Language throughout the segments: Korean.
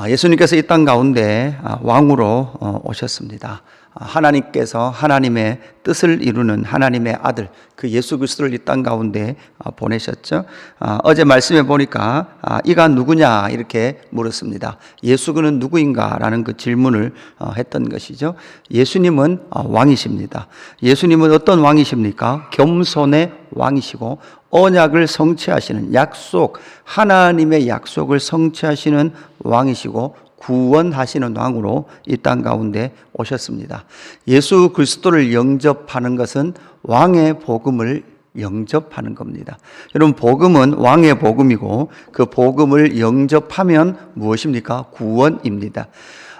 예수님께서 이 땅 가운데 왕으로 오셨습니다. 하나님께서 하나님의 뜻을 이루는 하나님의 아들 그 예수 그리스도를 이 땅 가운데 보내셨죠. 어제 말씀해 보니까 이가 누구냐 이렇게 물었습니다. 예수는 누구인가 라는 그 질문을 했던 것이죠. 예수님은 왕이십니다. 예수님은 어떤 왕이십니까? 겸손의 왕이시고 언약을 성취하시는 약속, 하나님의 약속을 성취하시는 왕이시고 구원하시는 왕으로 이 땅 가운데 오셨습니다. 예수 그리스도를 영접하는 것은 왕의 복음을 영접하는 겁니다. 여러분, 복음은 왕의 복음이고 그 복음을 영접하면 무엇입니까? 구원입니다.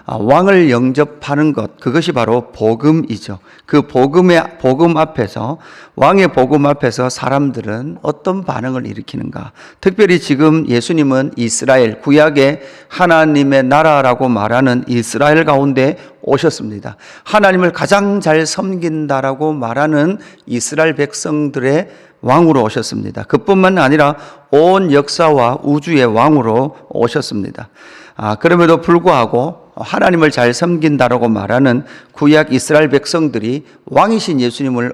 왕을 영접하는 것, 그것이 바로 복음이죠. 그 복음 앞에서, 왕의 복음 앞에서 사람들은 어떤 반응을 일으키는가? 특별히 지금 예수님은 이스라엘, 구약의 하나님의 나라라고 말하는 이스라엘 가운데 오셨습니다. 하나님을 가장 잘 섬긴다라고 말하는 이스라엘 백성들의 왕으로 오셨습니다. 그뿐만 아니라 온 역사와 우주의 왕으로 오셨습니다. 그럼에도 불구하고 하나님을 잘 섬긴다라고 말하는 구약 이스라엘 백성들이 왕이신 예수님을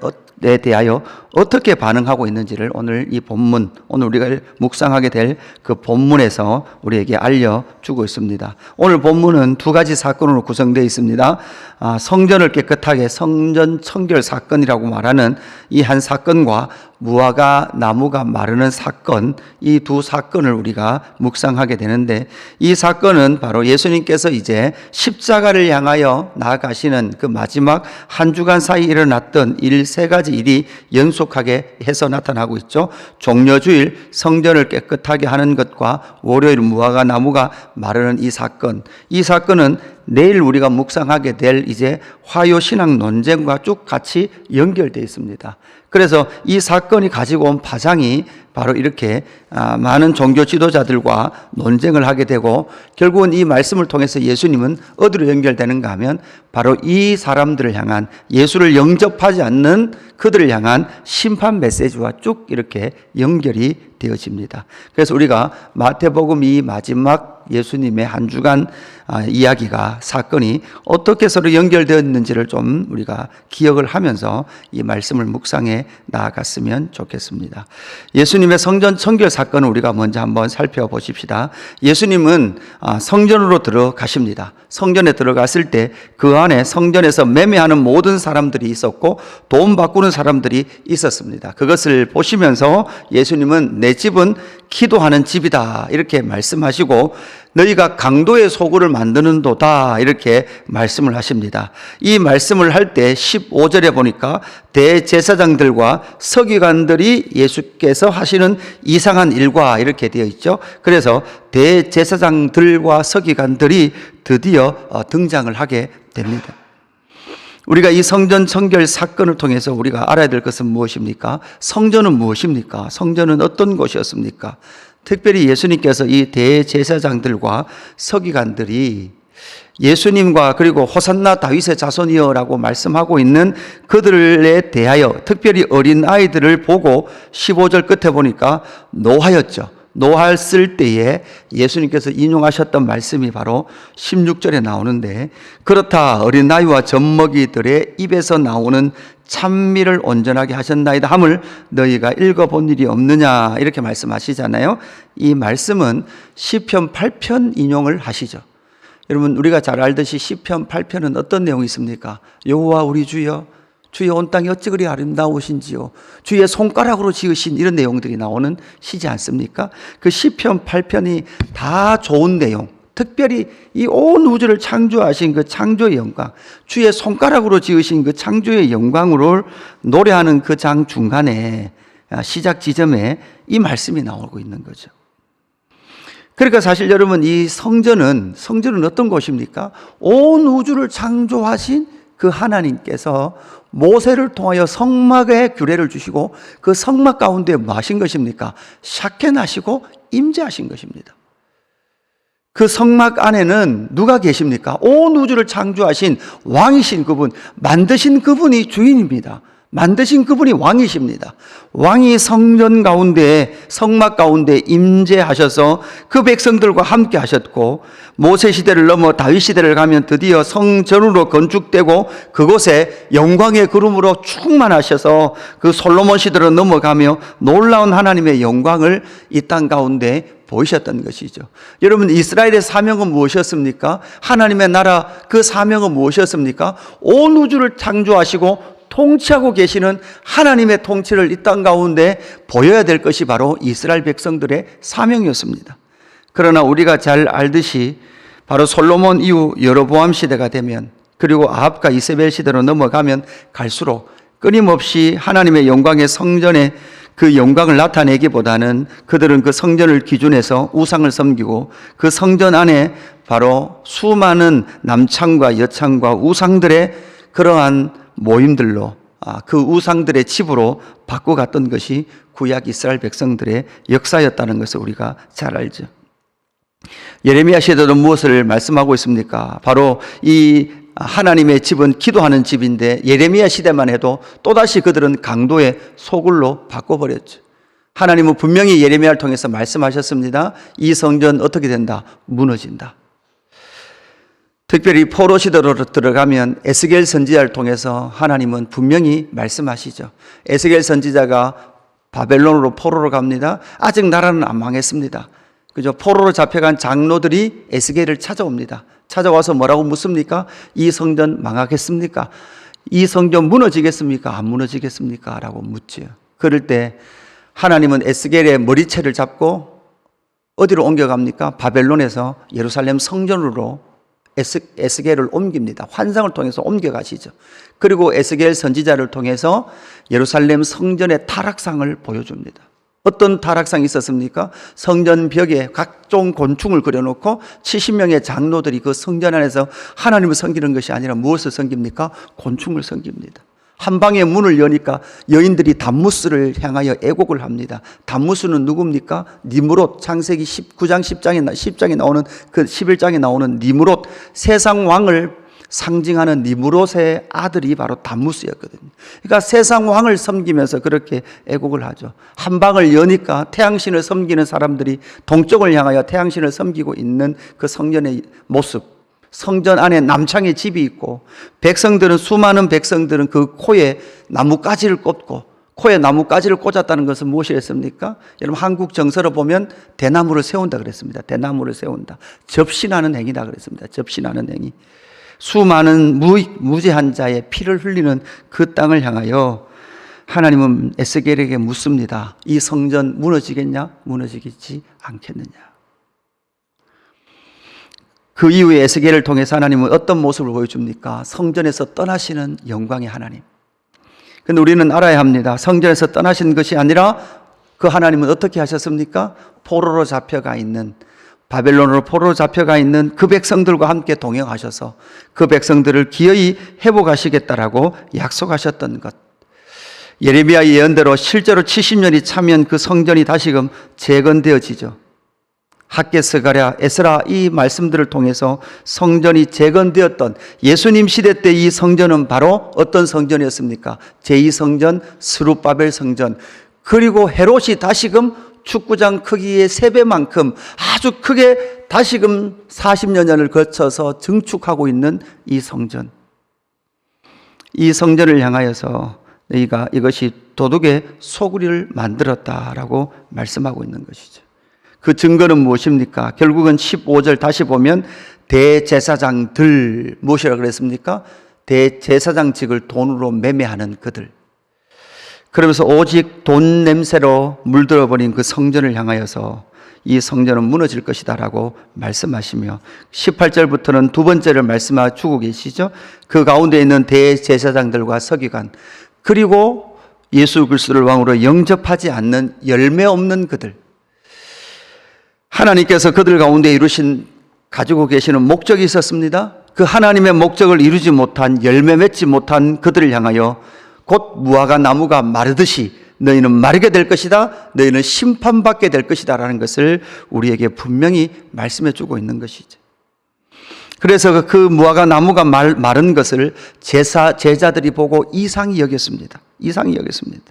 대하여 어떻게 반응하고 있는지를 오늘 이 본문, 오늘 우리가 묵상하게 될 그 본문에서 우리에게 알려주고 있습니다. 오늘 본문은 두 가지 사건으로 구성되어 있습니다. 성전을 깨끗하게 성전 청결 사건이라고 말하는 이 한 사건과 무화과 나무가 마르는 사건, 이 두 사건을 우리가 묵상하게 되는데, 이 사건은 바로 예수님께서 이제 십자가를 향하여 나아가시는 그 마지막 한 주간 사이 일어났던 세 가지 일이 연속하게 해서 나타나고 있죠. 종려주일 성전을 깨끗하게 하는 것과 월요일 무화과 나무가 마르는 이 사건은 내일 우리가 묵상하게 될 이제 화요신앙 논쟁과 쭉 같이 연결되어 있습니다. 그래서 이 사건이 가지고 온 파장이 바로 이렇게 많은 종교 지도자들과 논쟁을 하게 되고, 결국은 이 말씀을 통해서 예수님은 어디로 연결되는가 하면 바로 이 사람들을 향한, 예수를 영접하지 않는 그들을 향한 심판 메시지와 쭉 이렇게 연결이 되어집니다. 그래서 우리가 마태복음 이 마지막 예수님의 한 주간 이야기가, 사건이 어떻게 서로 연결되었는지를 좀 우리가 기억을 하면서 이 말씀을 묵상해 나아갔으면 좋겠습니다. 예수님의 성전 청결 사건을 우리가 먼저 한번 살펴보십시다. 예수님은 성전으로 들어가십니다. 성전에 들어갔을 때 그 안에 성전에서 매매하는 모든 사람들이 있었고 돈 바꾸는 사람들이 있었습니다. 그것을 보시면서 예수님은 내 집은 기도하는 집이다 이렇게 말씀하시고, 너희가 강도의 소굴을 만드는도다 이렇게 말씀을 하십니다. 이 말씀을 할 때 15절에 보니까 대제사장들과 서기관들이 예수께서 하시는 이상한 일과 이렇게 되어 있죠. 그래서 대제사장들과 서기관들이 드디어 등장을 하게 됩니다. 우리가 이 성전 청결 사건을 통해서 우리가 알아야 될 것은 무엇입니까? 성전은 무엇입니까? 성전은 어떤 곳이었습니까? 특별히 예수님께서 이 대제사장들과 서기관들이 예수님과, 그리고 호산나 다윗의 자손이여라고 말씀하고 있는 그들에 대하여, 특별히 어린 아이들을 보고 15절 끝에 보니까 노하였죠. 노하였을 때에 예수님께서 인용하셨던 말씀이 바로 16절에 나오는데, 그렇다 어린아이와 젖먹이들의 입에서 나오는 찬미를 온전하게 하셨나이다 함을 너희가 읽어본 일이 없느냐 이렇게 말씀하시잖아요. 이 말씀은 시편 8편 인용을 하시죠. 여러분, 우리가 잘 알듯이 시편 8편은 어떤 내용이 있습니까? 여호와 우리 주여, 주의 온 땅이 어찌 그리 아름다우신지요, 주의 손가락으로 지으신, 이런 내용들이 나오는 시지 않습니까? 그 시편 8편이 다 좋은 내용, 특별히 이 온 우주를 창조하신 그 창조의 영광, 주의 손가락으로 지으신 그 창조의 영광으로 노래하는 그 장 중간에, 시작 지점에 이 말씀이 나오고 있는 거죠. 그러니까 사실 여러분, 이 성전은 어떤 곳입니까? 온 우주를 창조하신 그 하나님께서 모세를 통하여 성막에 규례를 주시고, 그 성막 가운데 뭐 하신 것입니까? 샤켄하시고 임재하신 것입니다. 그 성막 안에는 누가 계십니까? 온 우주를 창조하신 왕이신 그분, 만드신 그분이 주인입니다. 만드신 그분이 왕이십니다. 왕이 성전 가운데, 성막 가운데 임재하셔서 그 백성들과 함께 하셨고, 모세 시대를 넘어 다윗 시대를 가면 드디어 성전으로 건축되고 그곳에 영광의 구름으로 충만하셔서 그 솔로몬 시대로 넘어가며 놀라운 하나님의 영광을 이 땅 가운데 보이셨던 것이죠. 여러분, 이스라엘의 사명은 무엇이었습니까? 하나님의 나라 그 사명은 무엇이었습니까? 온 우주를 창조하시고 통치하고 계시는 하나님의 통치를 이 땅 가운데 보여야 될 것이 바로 이스라엘 백성들의 사명이었습니다. 그러나 우리가 잘 알듯이 바로 솔로몬 이후 여로보암 시대가 되면, 그리고 아합과 이세벨 시대로 넘어가면 갈수록 끊임없이 하나님의 영광의 성전에 그 영광을 나타내기보다는 그들은 그 성전을 기준해서 우상을 섬기고, 그 성전 안에 바로 수많은 남창과 여창과 우상들의 그러한 모임들로, 그 우상들의 집으로 바꿔갔던 것이 구약 이스라엘 백성들의 역사였다는 것을 우리가 잘 알죠. 예레미야 시대도 무엇을 말씀하고 있습니까? 바로 이 하나님의 집은 기도하는 집인데, 예레미야 시대만 해도 또다시 그들은 강도의 소굴로 바꿔버렸죠. 하나님은 분명히 예레미야를 통해서 말씀하셨습니다. 이 성전 어떻게 된다? 무너진다. 특별히 포로 시대로 들어가면 에스겔 선지자를 통해서 하나님은 분명히 말씀하시죠. 에스겔 선지자가 바벨론으로 포로로 갑니다. 아직 나라는 안 망했습니다. 그죠? 포로로 잡혀간 장로들이 에스겔을 찾아옵니다. 찾아와서 뭐라고 묻습니까? 이 성전 망하겠습니까? 이 성전 무너지겠습니까? 안 무너지겠습니까? 라고 묻죠. 그럴 때 하나님은 에스겔의 머리채를 잡고 어디로 옮겨갑니까? 바벨론에서 예루살렘 성전으로 에스겔을 옮깁니다. 환상을 통해서 옮겨가시죠. 그리고 에스겔 선지자를 통해서 예루살렘 성전의 타락상을 보여줍니다. 어떤 타락상이 있었습니까? 성전 벽에 각종 곤충을 그려놓고 70명의 장로들이 그 성전 안에서 하나님을 섬기는 것이 아니라 무엇을 섬깁니까? 곤충을 섬깁니다. 한 방의 문을 여니까 여인들이 담무스를 향하여 애곡을 합니다. 담무스는 누굽니까? 니므롯, 창세기 19장 10장에 나오는 그 11장에 나오는 니므롯, 세상 왕을 상징하는 니므롯의 아들이 바로 담무스였거든요. 그러니까 세상 왕을 섬기면서 그렇게 애곡을 하죠. 한 방을 여니까 태양신을 섬기는 사람들이 동쪽을 향하여 태양신을 섬기고 있는 그 성전의 모습, 성전 안에 남창의 집이 있고, 백성들은, 수많은 백성들은 그 코에 나뭇가지를 꽂고, 코에 나뭇가지를 꽂았다는 것은 무엇이었습니까? 여러분, 한국 정서로 보면 대나무를 세운다 그랬습니다. 대나무를 세운다. 접신하는 행위다 그랬습니다. 접신하는 행위. 수많은 무죄한 자의 피를 흘리는 그 땅을 향하여 하나님은 에스겔에게 묻습니다. 이 성전 무너지겠냐? 무너지겠지 않겠느냐? 그 이후에 에스겔을 통해서 하나님은 어떤 모습을 보여줍니까? 성전에서 떠나시는 영광의 하나님. 그런데 우리는 알아야 합니다. 성전에서 떠나신 것이 아니라 그 하나님은 어떻게 하셨습니까? 포로로 잡혀가 있는, 바벨론으로 포로로 잡혀가 있는 그 백성들과 함께 동행하셔서 그 백성들을 기어이 회복하시겠다라고 약속하셨던 것. 예레미야 예언대로 실제로 70년이 차면 그 성전이 다시금 재건되어지죠. 학개, 스가랴, 에스라 이 말씀들을 통해서 성전이 재건되었던 예수님 시대 때 이 성전은 바로 어떤 성전이었습니까? 제2성전, 스룹바벨 성전. 그리고 헤롯이 다시금 축구장 크기의 3배만큼 아주 크게 다시금 40년을 거쳐서 증축하고 있는 이 성전. 이 성전을 향하여서 너희가 이것이 도둑의 소굴을 만들었다라고 말씀하고 있는 것이죠. 그 증거는 무엇입니까? 결국은 15절 다시 보면 대제사장들, 무엇이라고 그랬습니까? 대제사장직을 돈으로 매매하는 그들. 그러면서 오직 돈 냄새로 물들어버린 그 성전을 향하여서 이 성전은 무너질 것이다 라고 말씀하시며 18절부터는 두 번째를 말씀하시고 계시죠. 그 가운데 있는 대제사장들과 서기관, 그리고 예수 그리스도를 왕으로 영접하지 않는 열매 없는 그들, 하나님께서 그들 가운데 가지고 계시는 목적이 있었습니다. 그 하나님의 목적을 이루지 못한, 열매 맺지 못한 그들을 향하여 곧 무화과 나무가 마르듯이 너희는 마르게 될 것이다, 너희는 심판받게 될 것이다 라는 것을 우리에게 분명히 말씀해 주고 있는 것이죠. 그래서 그 무화과 나무가 마른 것을 제자들이 보고 이상히 여겼습니다. 이상히 여겼습니다.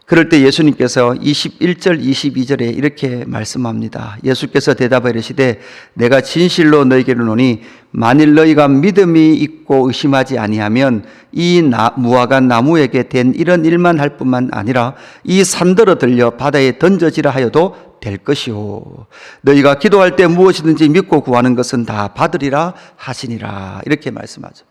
그럴 때 예수님께서 21절 22절에 이렇게 말씀합니다. 예수께서 대답하여 이르시되 내가 진실로 너희에게 이르노니 만일 너희가 믿음이 있고 의심하지 아니하면 이 무화과 나무에게 된 이런 일만 할 뿐만 아니라 이 산더러 들려 바다에 던져지라 하여도 될 것이요 너희가 기도할 때 무엇이든지 믿고 구하는 것은 다 받으리라 하시니라. 이렇게 말씀하죠.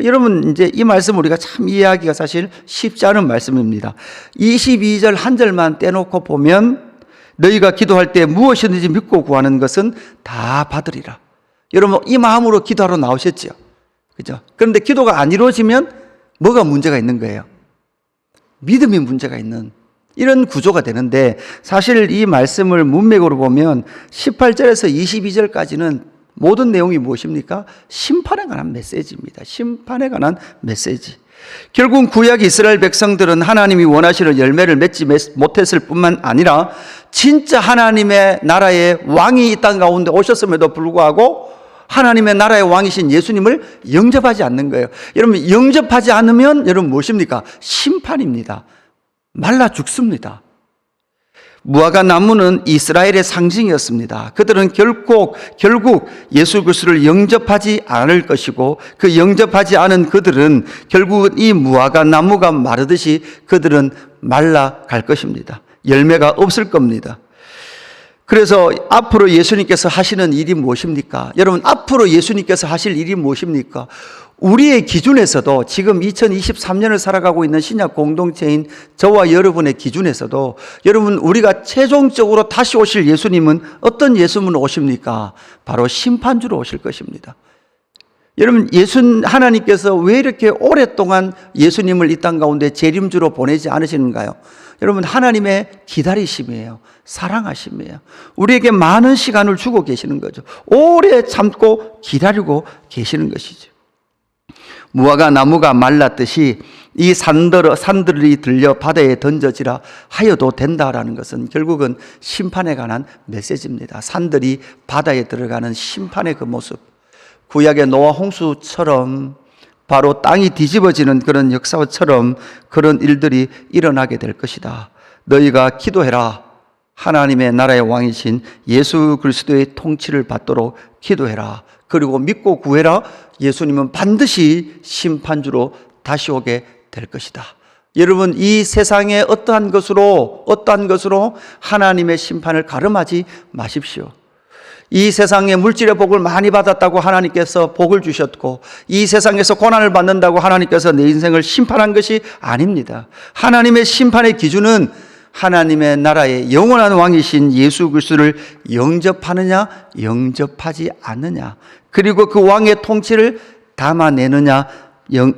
여러분, 이제 이 말씀 우리가 참 이해하기가 사실 쉽지 않은 말씀입니다. 22절 한 절만 떼놓고 보면 너희가 기도할 때 무엇이든지 믿고 구하는 것은 다 받으리라. 여러분, 이 마음으로 기도하러 나오셨죠? 그죠? 그런데 기도가 안 이루어지면 뭐가 문제가 있는 거예요? 믿음이 문제가 있는 이런 구조가 되는데, 사실 이 말씀을 문맥으로 보면 18절에서 22절까지는 모든 내용이 무엇입니까? 심판에 관한 메시지입니다. 심판에 관한 메시지. 결국 구약 이스라엘 백성들은 하나님이 원하시는 열매를 맺지 못했을 뿐만 아니라 진짜 하나님의 나라의 왕이 이 땅 가운데 오셨음에도 불구하고 하나님의 나라의 왕이신 예수님을 영접하지 않는 거예요. 여러분, 영접하지 않으면 여러분 무엇입니까? 심판입니다. 말라 죽습니다. 무화과 나무는 이스라엘의 상징이었습니다. 그들은 결국 예수 그리스도를 영접하지 않을 것이고, 그 영접하지 않은 그들은 결국은 이 무화과 나무가 마르듯이 그들은 말라갈 것입니다. 열매가 없을 겁니다. 그래서 앞으로 예수님께서 하시는 일이 무엇입니까? 여러분, 앞으로 예수님께서 하실 일이 무엇입니까? 우리의 기준에서도, 지금 2023년을 살아가고 있는 신약 공동체인 저와 여러분의 기준에서도, 여러분, 우리가 최종적으로 다시 오실 예수님은 어떤 예수님으로 오십니까? 바로 심판주로 오실 것입니다. 여러분, 하나님께서 왜 이렇게 오랫동안 예수님을 이 땅 가운데 재림주로 보내지 않으시는가요? 여러분, 하나님의 기다리심이에요. 사랑하심이에요. 우리에게 많은 시간을 주고 계시는 거죠. 오래 참고 기다리고 계시는 것이죠. 무화과 나무가 말랐듯이 이 산들이 들려 바다에 던져지라 하여도 된다라는 것은 결국은 심판에 관한 메시지입니다. 산들이 바다에 들어가는 심판의 그 모습, 구약의 노아 홍수처럼 바로 땅이 뒤집어지는 그런 역사처럼 그런 일들이 일어나게 될 것이다. 너희가 기도해라. 하나님의 나라의 왕이신 예수 그리스도의 통치를 받도록 기도해라. 그리고 믿고 구해라. 예수님은 반드시 심판주로 다시 오게 될 것이다. 여러분, 이 세상의 어떠한 것으로 하나님의 심판을 가름하지 마십시오. 이 세상에 물질의 복을 많이 받았다고 하나님께서 복을 주셨고, 이 세상에서 고난을 받는다고 하나님께서 내 인생을 심판한 것이 아닙니다. 하나님의 심판의 기준은 하나님의 나라의 영원한 왕이신 예수 그리스도를 영접하느냐 영접하지 않느냐, 그리고 그 왕의 통치를 담아내느냐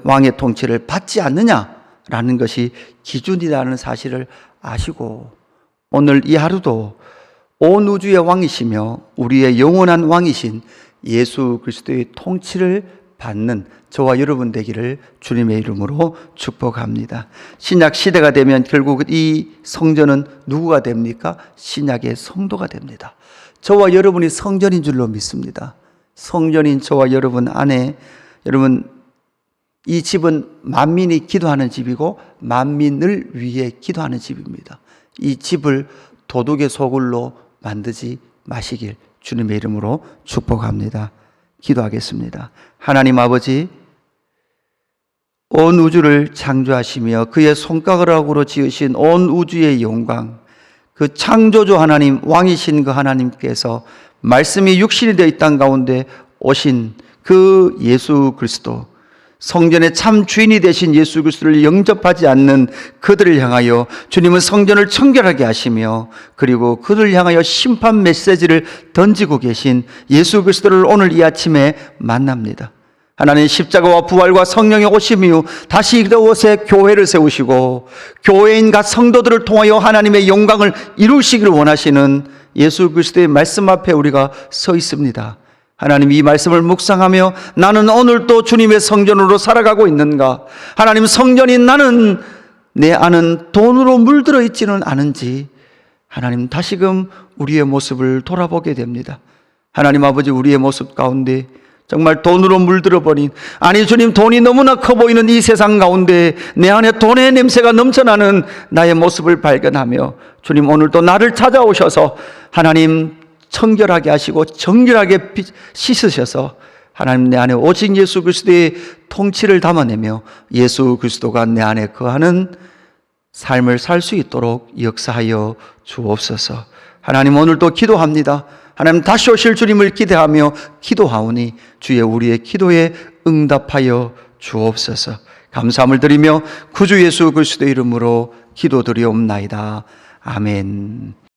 왕의 통치를 받지 않느냐라는 것이 기준이라는 사실을 아시고, 오늘 이 하루도 온 우주의 왕이시며 우리의 영원한 왕이신 예수 그리스도의 통치를 받는 저와 여러분 되기를 주님의 이름으로 축복합니다. 신약 시대가 되면 결국 이 성전은 누구가 됩니까? 신약의 성도가 됩니다. 저와 여러분이 성전인 줄로 믿습니다. 성전인 저와 여러분 안에, 여러분, 이 집은 만민이 기도하는 집이고 만민을 위해 기도하는 집입니다. 이 집을 도둑의 소굴로 만들지 마시길 주님의 이름으로 축복합니다. 기도하겠습니다. 하나님 아버지, 온 우주를 창조하시며 그의 손가락으로 지으신 온 우주의 영광, 그 창조주 하나님, 왕이신 그 하나님께서 말씀이 육신이 되어 이 땅 가운데 오신 그 예수 그리스도, 성전의 참 주인이 되신 예수 그리스도를 영접하지 않는 그들을 향하여 주님은 성전을 청결하게 하시며, 그리고 그들을 향하여 심판 메시지를 던지고 계신 예수 그리스도를 오늘 이 아침에 만납니다. 하나님, 십자가와 부활과 성령의 오심 이후 다시 이곳에 교회를 세우시고 교회인 각 성도들을 통하여 하나님의 영광을 이루시기를 원하시는 예수 그리스도의 말씀 앞에 우리가 서 있습니다. 하나님, 이 말씀을 묵상하며 나는 오늘 또 주님의 성전으로 살아가고 있는가? 하나님, 성전인 나는 내 안은 돈으로 물들어 있지는 않은지 하나님 다시금 우리의 모습을 돌아보게 됩니다. 하나님 아버지, 우리의 모습 가운데 정말 돈으로 물들어버린, 아니 주님, 돈이 너무나 커 보이는 이 세상 가운데 내 안에 돈의 냄새가 넘쳐나는 나의 모습을 발견하며 주님, 오늘도 나를 찾아오셔서 하나님 청결하게 하시고 정결하게 씻으셔서 하나님 내 안에 오직 예수 그리스도의 통치를 담아내며 예수 그리스도가 내 안에 거하는 삶을 살 수 있도록 역사하여 주옵소서. 하나님, 오늘도 기도합니다. 하나님, 다시 오실 주님을 기대하며 기도하오니 주의 우리의 기도에 응답하여 주옵소서. 감사함을 드리며 구주 예수 그리스도의 이름으로 기도드리옵나이다. 아멘.